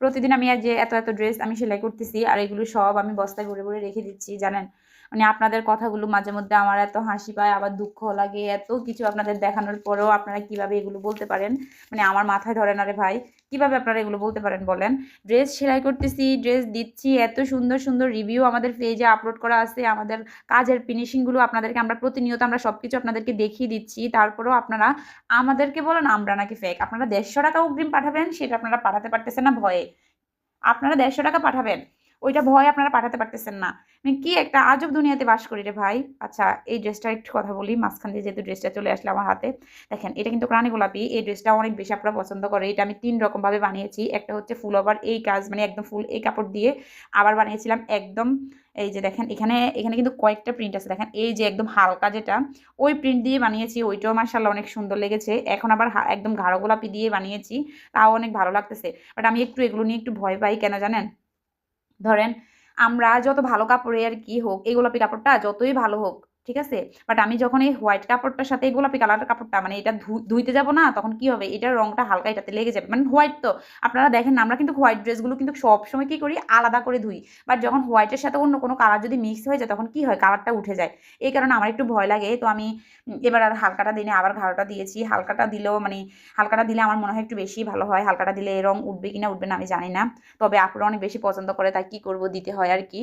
প্রতিদিন আমি যে এত এত ড্রেস আমি সেলাই করতেছি, আর এগুলো সব আমি বস্তায় ভরে ভরে রেখে দিচ্ছি জানেন। মানে আপনাদের কথাগুলো মাঝে মধ্যে আমার এত হাসি পায়, আবার দুঃখ লাগে, এত কিছু আপনাদের দেখানোর পরেও আপনারা কিভাবে এগুলো বলতে পারেন, মানে আমার মাথায় ধরে না রে ভাই। কিভাবে আপনারা এগুলো বলতে পারেন বলেন? ড্রেস সেলাই করতেছি, ড্রেস দিচ্ছি, এত সুন্দর সুন্দর রিভিউ আমাদের পেজে আপলোড করা আছে, আমাদের কাজের ফিনিশিংগুলো আপনাদেরকে আমরা প্রতিনিয়ত আমরা সব কিছু আপনাদেরকে দেখিয়ে দিচ্ছি, তারপরেও আপনারা আমাদেরকে বলেন আমরা নাকি ফেক। আপনারা 150 টাকা অগ্রিম পাঠাবেন, সেটা আপনারা পাঠাতে পারতেছেন না ভয়ে। আপনারা 150 টাকা পাঠাবেন, ওইটা ভয় আপনারা পাঠাতে পারতেছেন না। মানে কি একটা আজব দুনিয়াতে বাস করি রে ভাই। আচ্ছা, এই ড্রেসটার একটু কথা বলি মাঝখান দিয়ে, যেহেতু ড্রেসটা চলে আসলে আমার হাতে। দেখেন, এটা কিন্তু রানী গোলাপি। এই ড্রেসটা অনেক বেশি আপনারা পছন্দ করে। এটা আমি 3 রকমভাবে বানিয়েছি। একটা হচ্ছে ফুল ওভার এই কাজ, মানে একদম ফুল এই কাপড় দিয়ে। আবার বানিয়েছিলাম একদম, এই যে দেখেন এখানে এখানে কিন্তু কয়েকটা প্রিন্ট আছে। দেখেন এই যে একদম হালকা যেটা, ওই প্রিন্ট দিয়ে বানিয়েছি, ওইটাও মাশাআল্লাহ অনেক সুন্দর লেগেছে। এখন আবার একদম গাঢ় গোলাপি দিয়ে বানিয়েছি, তাও অনেক ভালো লাগতেছে। বাট আমি একটু এগুলো নিয়ে একটু ভয় পাই, কেন জানেন? ধরেন আমরা যত ভালো কাপড়ে আর কি হোক, এই গোলাপি কাপড়টা যতই ভালো হোক, ঠিক আছে, বাট আমি যখন এই হোয়াইট কাপড়টার সাথে এই গোলাপি কালারের কাপড়টা, মানে এটা ধুইতে যাব না, তখন কি হবে, এটার রংটা হালকা এটাতে লেগে যাবে। মানে হোয়াইট তো, আপনারা দেখেন না, আমরা কিন্তু হোয়াইট ড্রেসগুলো কিন্তু সবসময় কি করি, আলাদা করে ধুই। বাট যখন হোয়াইটের সাথে অন্য কোনো কালার যদি মিক্স হয়ে যায়, তখন কি হয়, কালারটা উঠে যায়। এই কারণে আমার একটু ভয় লাগে। তো আমি এবার আর হালকাটা দিনে আবার গাঢ়টা দিয়েছি। হালকাটা দিলেও মানে হালকাটা দিলে আমার মনে হয় একটু বেশি ভালো হয়। হালকাটা দিলে রং উঠবে কিনা উঠবে না আমি জানি না, তবে আপুরা অনেক বেশি পছন্দ করে, তাই কি করব, দিতে হয় আর কি।